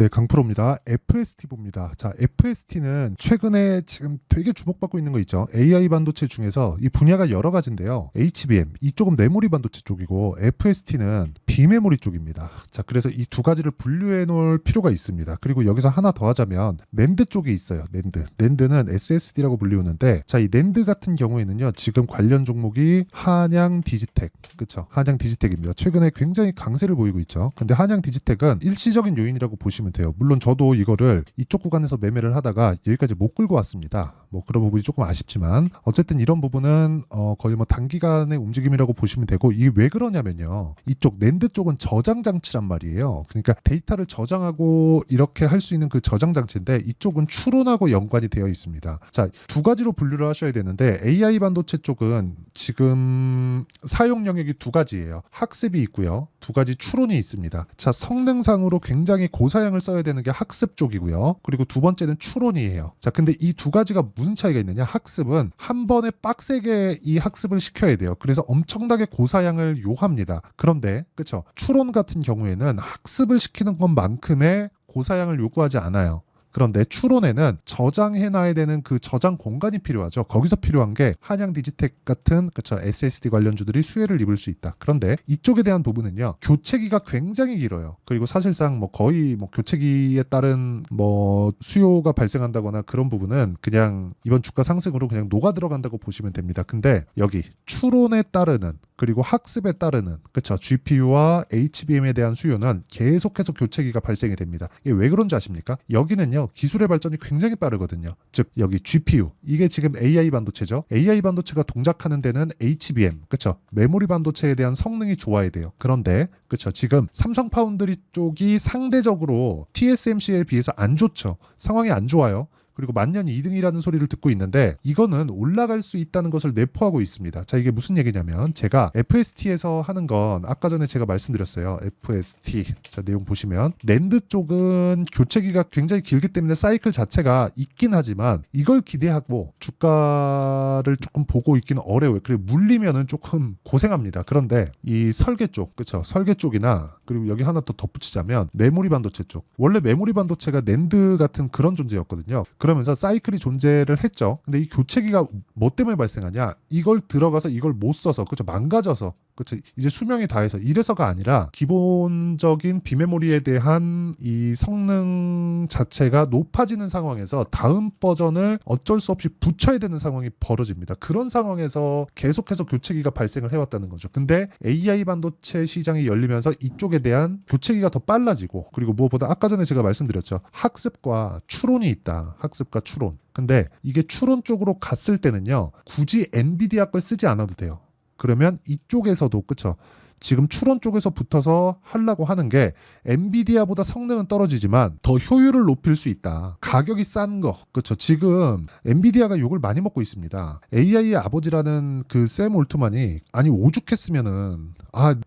네, 강프로입니다. FST 봅니다. 자, FST는 최근에 지금 되게 주목받고 있는 거 있죠. AI 반도체 중에서 이 분야가 여러 가지인데요. HBM, 이쪽은 메모리 반도체 쪽이고 FST는 비메모리 쪽입니다. 자, 그래서 이 두 가지를 분류해 놓을 필요가 있습니다. 그리고 여기서 하나 더 하자면 낸드 쪽이 있어요. 낸드. 낸드는 SSD라고 불리우는데 자, 이 낸드 같은 경우에는요. 지금 관련 종목이 한양 디지텍. 그쵸? 한양 디지텍입니다. 최근에 굉장히 강세를 보이고 있죠. 근데 한양 디지텍은 일시적인 요인이라고 보시면 돼요. 물론 저도 이거를 이쪽 구간에서 매매를 하다가 여기까지 못 끌고 왔습니다. 뭐 그런 부분이 조금 아쉽지만 어쨌든 이런 부분은 거의 뭐 단기간의 움직임이라고 보시면 되고 이게 왜 그러냐면요. 이쪽 낸드 쪽은 저장 장치란 말이에요. 그러니까 데이터를 저장하고 이렇게 할 수 있는 그 저장 장치인데 이쪽은 추론하고 연관이 되어 있습니다. 자, 두 가지로 분류를 하셔야 되는데 AI 반도체 쪽은 지금 사용 영역이 두 가지예요. 학습이 있고요. 두 가지 추론이 있습니다. 자, 성능상으로 굉장히 고사양을 써야 되는 게 학습 쪽이고요. 그리고 두 번째는 추론이에요. 자, 근데 이 두 가지가 무슨 차이가 있느냐? 학습은 한 번에 빡세게 이 학습을 시켜야 돼요. 그래서 엄청나게 고사양을 요합니다. 그런데 그쵸? 추론 같은 경우에는 학습을 시키는 것만큼의 고사양을 요구하지 않아요. 그런데 추론에는 저장해놔야 되는 그 저장 공간이 필요하죠. 거기서 필요한 게 한양 디지텍 같은 그쵸 SSD 관련주들이 수혜를 입을 수 있다. 그런데 이쪽에 대한 부분은요. 교체기가 굉장히 길어요. 그리고 사실상 뭐 거의 뭐 교체기에 따른 뭐 수요가 발생한다거나 그런 부분은 그냥 이번 주가 상승으로 그냥 녹아 들어간다고 보시면 됩니다. 근데 여기 추론에 따르는 그리고 학습에 따르는 그쵸 GPU와 HBM에 대한 수요는 계속해서 교체기가 발생이 됩니다. 이게 왜 그런지 아십니까? 여기는요 기술의 발전이 굉장히 빠르거든요. 즉 여기 GPU 이게 지금 AI 반도체죠. AI 반도체가 동작하는 데는 HBM 그쵸 메모리 반도체에 대한 성능이 좋아야 돼요. 그런데 그쵸 지금 삼성 파운드리 쪽이 상대적으로 TSMC에 비해서 안 좋죠. 상황이 안 좋아요. 그리고 만년 2등이라는 소리를 듣고 있는데 이거는 올라갈 수 있다는 것을 내포하고 있습니다. 자, 이게 무슨 얘기냐면 제가 FST에서 하는 건 아까 전에 제가 말씀드렸어요. FST. 자, 내용 보시면 낸드 쪽은 교체기가 굉장히 길기 때문에 사이클 자체가 있긴 하지만 이걸 기대하고 주가를 조금 보고 있기는 어려워요. 그리고 물리면은 조금 고생합니다. 그런데 이 설계 쪽, 그렇죠? 설계 쪽이나 그리고 여기 하나 더 덧붙이자면 메모리 반도체 쪽. 원래 메모리 반도체가 낸드 같은 그런 존재였거든요. 그러면서 사이클이 존재를 했죠. 근데 이 교체기가 뭐 때문에 발생하냐? 이걸 들어가서 이걸 못 써서 그렇죠. 망가져서 그렇죠. 이제 수명이 다해서 이래서가 아니라 기본적인 비메모리에 대한 이 성능 자체가 높아지는 상황에서 다음 버전을 어쩔 수 없이 붙여야 되는 상황이 벌어집니다. 그런 상황에서 계속해서 교체기가 발생을 해왔다는 거죠. 근데 AI 반도체 시장이 열리면서 이쪽에 대한 교체기가 더 빨라지고 그리고 무엇보다 아까 전에 제가 말씀드렸죠. 학습과 추론이 있다. 학습과 추론. 근데 이게 추론 쪽으로 갔을 때는요. 굳이 엔비디아 걸 쓰지 않아도 돼요. 그러면 이쪽에서도 그쵸 지금 추론 쪽에서 붙어서 하려고 하는 게 엔비디아보다 성능은 떨어지지만 더 효율을 높일 수 있다. 가격이 싼 거. 그렇죠. 지금 엔비디아가 욕을 많이 먹고 있습니다. AI의 아버지라는 그 샘 올트만이 아니 오죽했으면은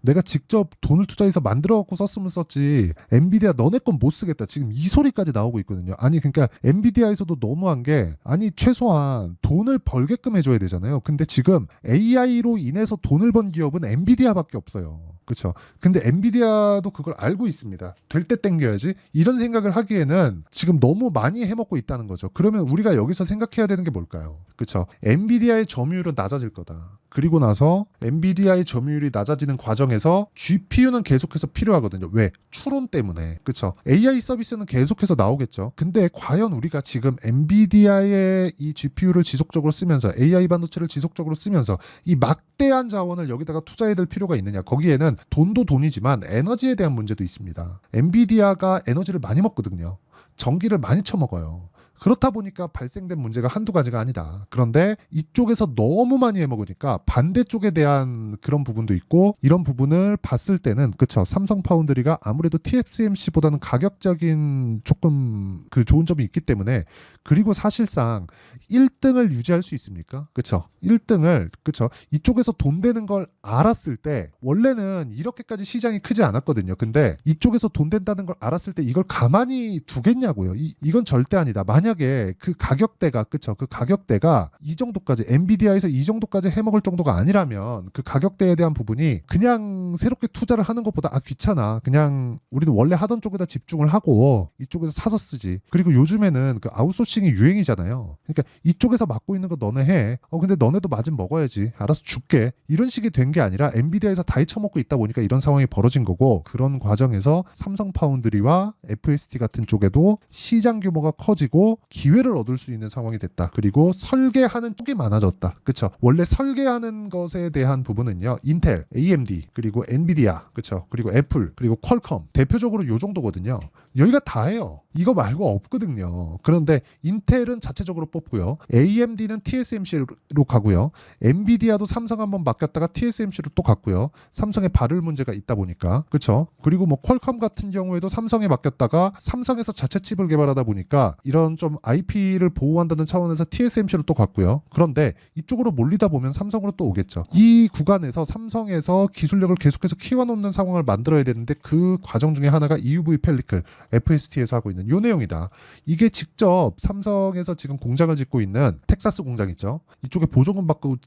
내가 직접 돈을 투자해서 만들어 갖고 썼으면 썼지. 엔비디아 너네 건 못 쓰겠다. 지금 이 소리까지 나오고 있거든요. 아니 그러니까 엔비디아에서도 너무한 게 아니 최소한 돈을 벌게끔 해줘야 되잖아요. 근데 지금 AI로 인해서 돈을 번 기업은 엔비디아밖에 없어요. 그렇죠. 근데 엔비디아도 그걸 알고 있습니다. 될 때 땡겨야지. 이런 생각을 하기에는 지금 너무 많이 해먹고 있다는 거죠. 그러면 우리가 여기서 생각해야 되는 게 뭘까요? 그렇죠. 엔비디아의 점유율은 낮아질 거다. 그리고 나서 엔비디아의 점유율이 낮아지는 과정에서 GPU는 계속해서 필요하거든요. 왜? 추론 때문에. 그렇죠. AI 서비스는 계속해서 나오겠죠. 근데 과연 우리가 지금 엔비디아의 이 GPU를 지속적으로 쓰면서 AI 반도체를 지속적으로 쓰면서 이 막대한 자원을 여기다가 투자해야 될 필요가 있느냐. 거기에는 돈도 돈이지만 에너지에 대한 문제도 있습니다. 엔비디아가 에너지를 많이 먹거든요. 전기를 많이 쳐먹어요. 그렇다 보니까 발생된 문제가 한두 가지가 아니다. 그런데 이쪽에서 너무 많이 해먹으니까 반대쪽에 대한 그런 부분도 있고 이런 부분을 봤을 때는 그쵸 삼성 파운드리가 아무래도 TSMC보다는 가격적인 조금 그 좋은 점이 있기 때문에 그리고 사실상 1등을 유지할 수 있습니까? 그쵸 1등을 그쵸 이쪽에서 돈 되는 걸 알았을 때 원래는 이렇게까지 시장이 크지 않았거든요. 근데 이쪽에서 돈 된다는 걸 알았을 때 이걸 가만히 두겠냐고요. 이건 절대 아니다. 만약에 그 가격대가 그쵸? 그 가격대가 이 정도까지 엔비디아에서 이 정도까지 해먹을 정도가 아니라면 그 가격대에 대한 부분이 그냥 새롭게 투자를 하는 것보다 귀찮아. 그냥 우리는 원래 하던 쪽에다 집중을 하고 이쪽에서 사서 쓰지. 그리고 요즘에는 그 아웃소싱이 유행이잖아요. 그러니까 이쪽에서 맡고 있는 거 너네 해. 근데 너네도 맞은 먹어야지. 알아서 줄게. 이런 식이 된 게 아니라 엔비디아에서 다 헤쳐먹고 있다 보니까 이런 상황이 벌어진 거고 그런 과정에서 삼성 파운드리와 FST 같은 쪽에도 시장 규모가 커지고 기회를 얻을 수 있는 상황이 됐다. 그리고 설계하는 쪽이 많아졌다. 그쵸? 원래 설계하는 것에 대한 부분은요. 인텔, AMD, 그리고 엔비디아, 그쵸? 그리고 애플, 그리고 퀄컴 대표적으로 요 정도거든요. 여기가 다예요. 이거 말고 없거든요. 그런데 인텔은 자체적으로 뽑고요. AMD는 TSMC로 가고요. 엔비디아도 삼성 한번 맡겼다가 TSMC로 또 갔고요. 삼성에 발을 문제가 있다 보니까 그렇죠. 그리고 뭐 퀄컴 같은 경우에도 삼성에 맡겼다가 삼성에서 자체 칩을 개발하다 보니까 이런 좀 IP를 보호한다는 차원에서 TSMC로 또 갔고요. 그런데 이쪽으로 몰리다 보면 삼성으로 또 오겠죠. 이 구간에서 삼성에서 기술력을 계속해서 키워놓는 상황을 만들어야 되는데 그 과정 중에 하나가 EUV 펠리클 FST에서 하고 있는 요 내용이다. 이게 직접 삼성에서 지금 공장을 짓고 있는 텍사스 공장 있죠. 이쪽에 보조금 받고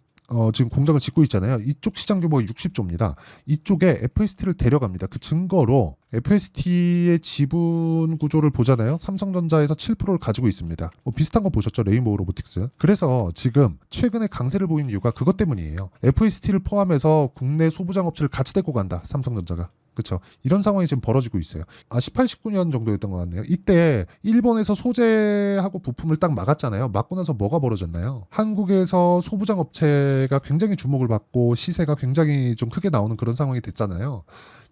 지금 공장을 짓고 있잖아요. 이쪽 시장 규모가 60조입니다. 이쪽에 FST를 데려갑니다. 그 증거로 FST의 지분 구조를 보잖아요. 삼성전자에서 7%를 가지고 있습니다. 비슷한 거 보셨죠? 레인보우 로보틱스. 그래서 지금 최근에 강세를 보이는 이유가 그것 때문이에요. FST를 포함해서 국내 소부장 업체를 같이 데리고 간다. 삼성전자가. 그렇죠. 이런 상황이 지금 벌어지고 있어요. 18, 19년 정도였던 것 같네요. 이때 일본에서 소재하고 부품을 딱 막았잖아요. 막고 나서 뭐가 벌어졌나요? 한국에서 소부장 업체가 굉장히 주목을 받고 시세가 굉장히 좀 크게 나오는 그런 상황이 됐잖아요.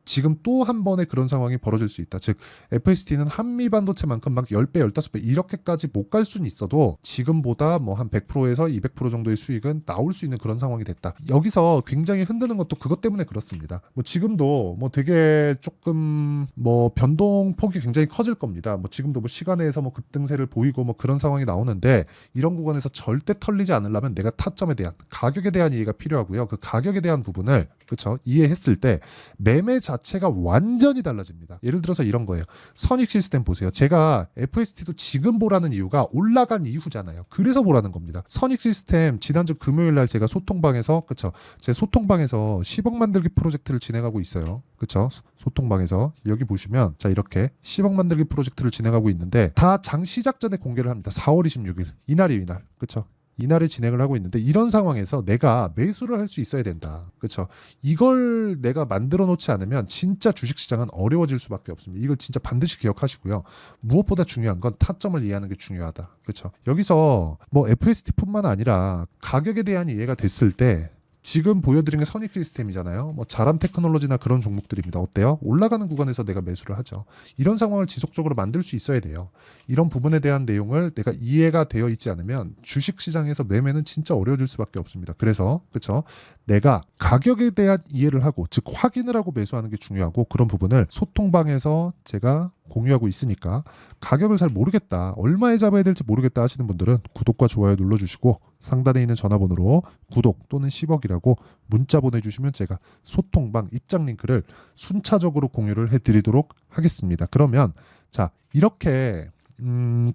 지금 또 한 번의 그런 상황이 벌어질 수 있다. 즉 FST는 한미 반도체만큼 막 10배, 15배 이렇게까지 못 갈 수는 있어도 지금보다 뭐 한 100%에서 200% 정도의 수익은 나올 수 있는 그런 상황이 됐다. 여기서 굉장히 흔드는 것도 그것 때문에 그렇습니다. 뭐 지금도 뭐 되게 조금 뭐 변동폭이 굉장히 커질 겁니다. 뭐 지금도 뭐 시간에서 뭐 급등세를 보이고 뭐 그런 상황이 나오는데 이런 구간에서 절대 털리지 않으려면 내가 타점에 대한 가격에 대한 이해가 필요하고요. 그 가격에 대한 부분을 그렇죠? 이해했을 때 매매 자체가 완전히 달라집니다. 예를 들어서 이런 거예요. 선익 시스템 보세요. 제가 FST도 지금 보라는 이유가 올라간 이후잖아요. 그래서 보라는 겁니다. 선익 시스템 지난주 금요일 날 제가 소통방에서 그렇죠? 제 소통방에서 10억 만들기 프로젝트를 진행하고 있어요. 그렇죠? 소통방에서 여기 보시면 자 이렇게 10억 만들기 프로젝트를 진행하고 있는데 다 장 시작 전에 공개를 합니다. 4월 26일 이날이 이날. 그렇죠? 이날에 진행을 하고 있는데 이런 상황에서 내가 매수를 할 수 있어야 된다. 그렇죠? 이걸 내가 만들어 놓지 않으면 진짜 주식시장은 어려워질 수밖에 없습니다. 이걸 진짜 반드시 기억하시고요. 무엇보다 중요한 건 타점을 이해하는 게 중요하다. 그렇죠? 여기서 뭐 FST뿐만 아니라 가격에 대한 이해가 됐을 때 지금 보여드린 게 선익 시스템이잖아요. 뭐 자람 테크놀로지나 그런 종목들입니다. 어때요? 올라가는 구간에서 내가 매수를 하죠. 이런 상황을 지속적으로 만들 수 있어야 돼요. 이런 부분에 대한 내용을 내가 이해가 되어 있지 않으면 주식시장에서 매매는 진짜 어려워질 수밖에 없습니다. 그래서 그렇죠? 내가 가격에 대한 이해를 하고 즉 확인을 하고 매수하는 게 중요하고 그런 부분을 소통방에서 제가 공유하고 있으니까 가격을 잘 모르겠다 얼마에 잡아야 될지 모르겠다 하시는 분들은 구독과 좋아요 눌러주시고 상단에 있는 전화번호로 구독 또는 10억이라고 문자 보내주시면 제가 소통방 입장 링크를 순차적으로 공유를 해드리도록 하겠습니다. 그러면 자 이렇게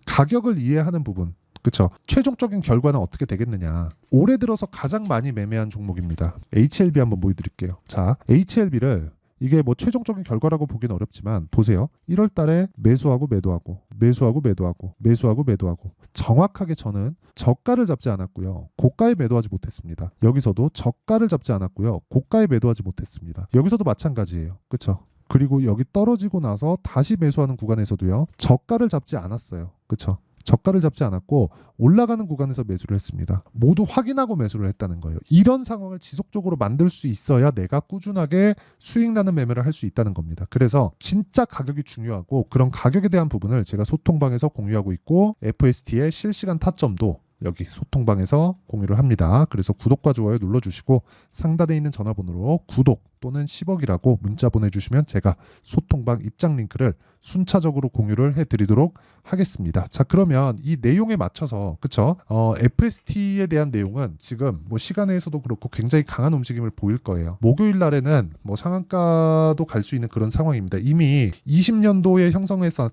가격을 이해하는 부분 그렇죠. 최종적인 결과는 어떻게 되겠느냐. 올해 들어서 가장 많이 매매한 종목입니다. HLB 한번 보여드릴게요. 자 HLB를 이게 뭐 최종적인 결과라고 보기는 어렵지만 보세요. 1월 달에 매수하고 매도하고 매수하고 매도하고 매수하고 매도하고 정확하게 저는 저가를 잡지 않았고요. 고가에 매도하지 못했습니다. 여기서도 저가를 잡지 않았고요. 고가에 매도하지 못했습니다. 여기서도 마찬가지예요. 그렇죠? 그리고 여기 떨어지고 나서 다시 매수하는 구간에서도요. 저가를 잡지 않았어요. 그렇죠? 저가를 잡지 않았고 올라가는 구간에서 매수를 했습니다. 모두 확인하고 매수를 했다는 거예요. 이런 상황을 지속적으로 만들 수 있어야 내가 꾸준하게 수익 나는 매매를 할 수 있다는 겁니다. 그래서 진짜 가격이 중요하고 그런 가격에 대한 부분을 제가 소통방에서 공유하고 있고 FST의 실시간 타점도 여기 소통방에서 공유를 합니다. 그래서 구독과 좋아요 눌러주시고 상단에 있는 전화번호로 구독 또는 10억이라고 문자 보내주시면 제가 소통방 입장 링크를 순차적으로 공유를 해드리도록 하겠습니다. 자 그러면 이 내용에 맞춰서 그쵸? FST에 대한 내용은 지금 뭐 시간에서도 그렇고 굉장히 강한 움직임을 보일 거예요. 목요일 날에는 뭐 상한가도 갈 수 있는 그런 상황입니다. 이미 20년도에 형성해서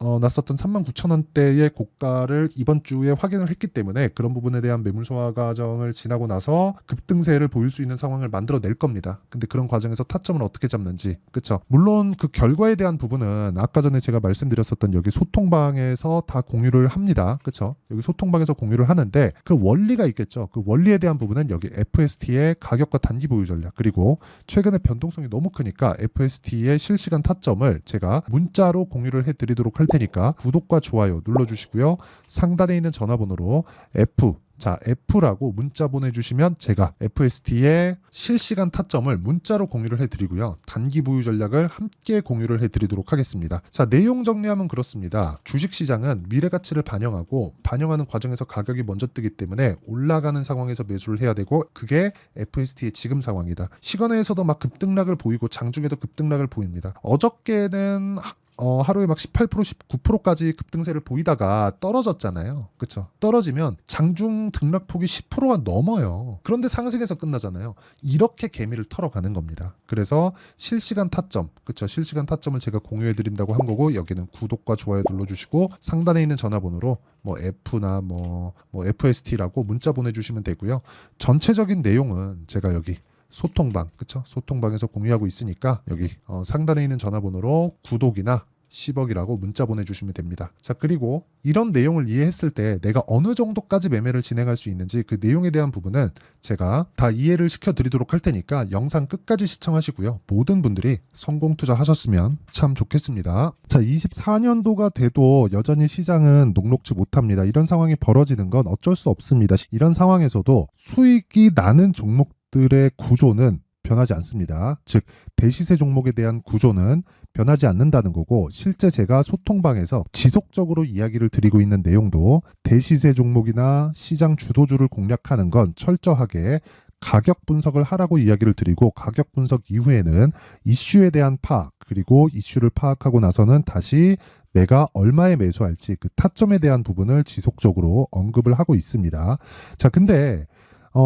났었던 39,000원대의 고가를 이번 주에 확인을 했기 때문에 그런 부분에 대한 매물 소화 과정을 지나고 나서 급등세를 보일 수 있는 상황을 만들어낼 겁니다. 근데 그런 과정에서 타점을 어떻게 잡는지, 그쵸? 물론 그 결과에 대한 부분은 아까 전에 제가 말씀드렸었던 여기 소통방에서 다 공유를 합니다. 그쵸? 여기 소통방에서 공유를 하는데 그 원리가 있겠죠. 그 원리에 대한 부분은 여기 FST의 가격과 단기 보유 전략, 그리고 최근에 변동성이 너무 크니까 FST의 실시간 타점을 제가 문자로 공유를 해드리도록 할 테니까 구독과 좋아요 눌러주시고요. 상단에 있는 전화번호로 F라고 문자 보내주시면 제가 FST의 실시간 타점을 문자로 공유를 해드리고요. 단기 보유 전략을 함께 공유를 해드리도록 하겠습니다. 자, 내용 정리하면 그렇습니다. 주식시장은 미래가치를 반영하는 과정에서 가격이 먼저 뜨기 때문에 올라가는 상황에서 매수를 해야 되고, 그게 FST의 지금 상황이다. 시간에서도 막 급등락을 보이고 장중에도 급등락을 보입니다. 어저께는 하루에 막 18%, 19%까지 급등세를 보이다가 떨어졌잖아요. 그쵸? 떨어지면 장중 등락폭이 10%가 넘어요. 그런데 상승해서 끝나잖아요. 이렇게 개미를 털어가는 겁니다. 그래서 실시간 타점, 그쵸? 실시간 타점을 제가 공유해드린다고 한 거고, 여기는 구독과 좋아요 눌러주시고 상단에 있는 전화번호로 F나 FST라고 문자 보내주시면 되고요. 전체적인 내용은 제가 여기 소통방, 그쵸? 소통방에서 공유하고 있으니까 여기 상단에 있는 전화번호로 구독이나 10억이라고 문자 보내주시면 됩니다. 자, 그리고 이런 내용을 이해했을 때 내가 어느 정도까지 매매를 진행할 수 있는지 그 내용에 대한 부분은 제가 다 이해를 시켜드리도록 할 테니까 영상 끝까지 시청하시고요. 모든 분들이 성공 투자하셨으면 참 좋겠습니다. 자, 24년도가 돼도 여전히 시장은 녹록지 못합니다. 이런 상황이 벌어지는 건 어쩔 수 없습니다. 이런 상황에서도 수익이 나는 종목들의 구조는 변하지 않습니다. 즉, 대시세 종목에 대한 구조는 변하지 않는다는 거고, 실제 제가 소통방에서 지속적으로 이야기를 드리고 있는 내용도 대시세 종목이나 시장 주도주를 공략하는 건 철저하게 가격 분석을 하라고 이야기를 드리고, 가격 분석 이후에는 이슈에 대한 파악, 그리고 이슈를 파악하고 나서는 다시 내가 얼마에 매수할지 그 타점에 대한 부분을 지속적으로 언급을 하고 있습니다. 자, 근데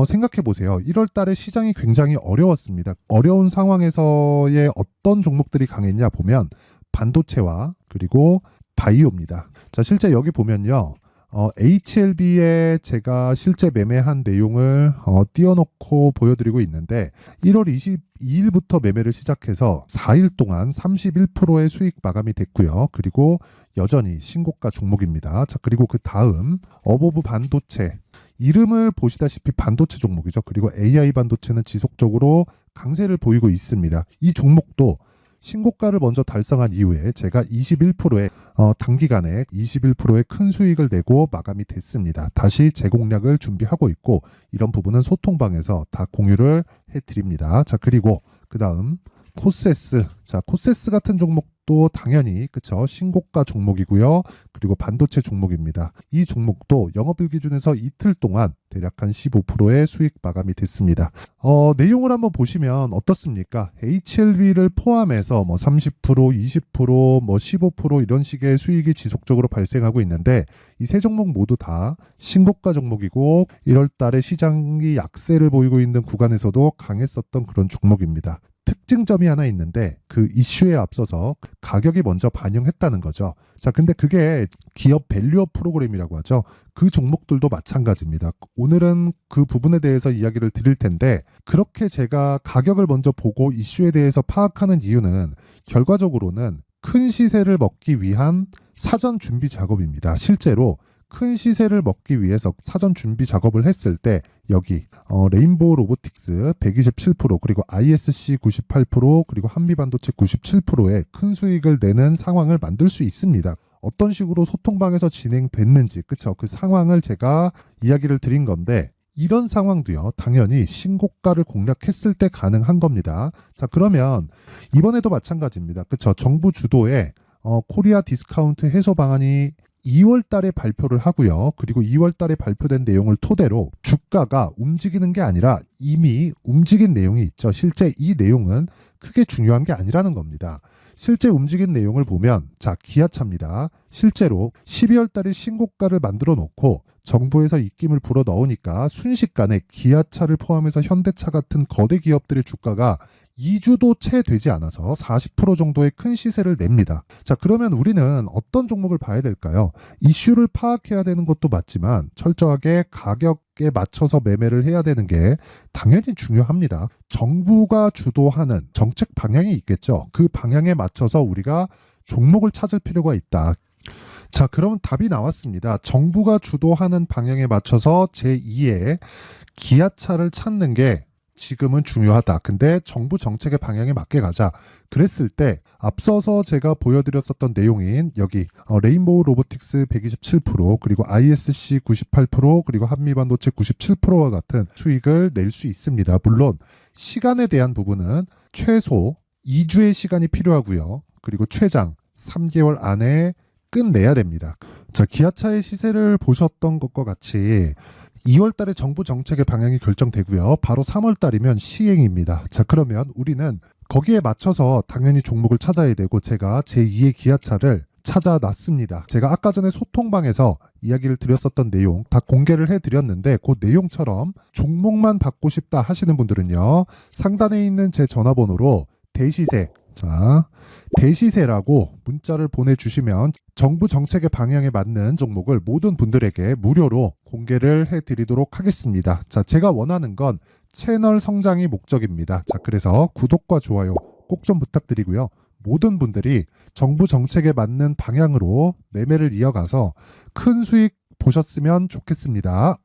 생각해 보세요. 1월 달에 시장이 굉장히 어려웠습니다. 어려운 상황에서의 어떤 종목들이 강했냐 보면 반도체와 그리고 바이오입니다. 자, 실제 여기 보면요. HLB에 제가 실제 매매한 내용을 띄워놓고 보여드리고 있는데, 1월 22일부터 매매를 시작해서 4일 동안 31%의 수익 마감이 됐고요. 그리고 여전히 신고가 종목입니다. 자, 그리고 그 다음 어보브 반도체, 이름을 보시다시피 반도체 종목이죠. 그리고 AI 반도체는 지속적으로 강세를 보이고 있습니다. 이 종목도 신고가를 먼저 달성한 이후에 제가 21%의 단기간에 21%의 큰 수익을 내고 마감이 됐습니다. 다시 재공략을 준비하고 있고, 이런 부분은 소통방에서 다 공유를 해드립니다. 자, 그리고 그 다음 코세스. 자, 코세스 같은 종목도 당연히 그쵸, 신고가 종목이고요. 그리고 반도체 종목입니다. 이 종목도 영업일 기준에서 이틀 동안 대략 한 15%의 수익 마감이 됐습니다. 내용을 한번 보시면 어떻습니까? HLB를 포함해서 30%, 20%, 15% 이런 식의 수익이 지속적으로 발생하고 있는데, 이 세 종목 모두 다 신고가 종목이고 1월 달에 시장이 약세를 보이고 있는 구간에서도 강했었던 그런 종목입니다. 특징점이 하나 있는데, 그 이슈에 앞서서 가격이 먼저 반영했다는 거죠. 자, 근데 그게 기업 밸류업 프로그램이라고 하죠. 그 종목들도 마찬가지입니다. 오늘은 그 부분에 대해서 이야기를 드릴 텐데, 그렇게 제가 가격을 먼저 보고 이슈에 대해서 파악하는 이유는 결과적으로는 큰 시세를 먹기 위한 사전 준비 작업입니다. 실제로 큰 시세를 먹기 위해서 사전 준비 작업을 했을 때 여기 레인보우 로보틱스 127%, 그리고 ISC 98%, 그리고 한미반도체 97%의 큰 수익을 내는 상황을 만들 수 있습니다. 어떤 식으로 소통방에서 진행됐는지, 그쵸? 그 상황을 제가 이야기를 드린 건데, 이런 상황도요, 당연히 신고가를 공략했을 때 가능한 겁니다. 자, 그러면 이번에도 마찬가지입니다. 그쵸? 정부 주도의 코리아 디스카운트 해소 방안이 2월 달에 발표를 하고요. 그리고 2월 달에 발표된 내용을 토대로 주가가 움직이는 게 아니라 이미 움직인 내용이 있죠. 실제 이 내용은 크게 중요한 게 아니라는 겁니다. 실제 움직인 내용을 보면, 자, 기아차입니다. 실제로 12월 달에 신고가를 만들어 놓고 정부에서 입김을 불어 넣으니까 순식간에 기아차를 포함해서 현대차 같은 거대 기업들의 주가가 2주도 채 되지 않아서 40% 정도의 큰 시세를 냅니다. 자, 그러면 우리는 어떤 종목을 봐야 될까요? 이슈를 파악해야 되는 것도 맞지만 철저하게 가격에 맞춰서 매매를 해야 되는 게 당연히 중요합니다. 정부가 주도하는 정책 방향이 있겠죠. 그 방향에 맞춰서 우리가 종목을 찾을 필요가 있다. 자, 그러면 답이 나왔습니다. 정부가 주도하는 방향에 맞춰서 제2의 기아차를 찾는 게 지금은 중요하다. 근데 정부 정책의 방향에 맞게 가자. 그랬을 때 앞서서 제가 보여드렸었던 내용인 여기 레인보우 로보틱스 127% 그리고 ISC 98% 그리고 한미반도체 97%와 같은 수익을 낼 수 있습니다. 물론 시간에 대한 부분은 최소 2주의 시간이 필요하고요. 그리고 최장 3개월 안에 끝내야 됩니다. 자, 기아차의 시세를 보셨던 것과 같이 2월 달에 정부 정책의 방향이 결정되고요. 바로 3월 달이면 시행입니다. 자, 그러면 우리는 거기에 맞춰서 당연히 종목을 찾아야 되고 제가 제2의 기아차를 찾아놨습니다. 제가 아까 전에 소통방에서 이야기를 드렸었던 내용 다 공개를 해드렸는데 그 내용처럼 종목만 받고 싶다 하시는 분들은요. 상단에 있는 제 전화번호로 대시세, 자, 대시세라고 문자를 보내주시면 정부 정책의 방향에 맞는 종목을 모든 분들에게 무료로 공개를 해드리도록 하겠습니다. 자, 제가 원하는 건 채널 성장이 목적입니다. 자, 그래서 구독과 좋아요 꼭 좀 부탁드리고요. 모든 분들이 정부 정책에 맞는 방향으로 매매를 이어가서 큰 수익 보셨으면 좋겠습니다.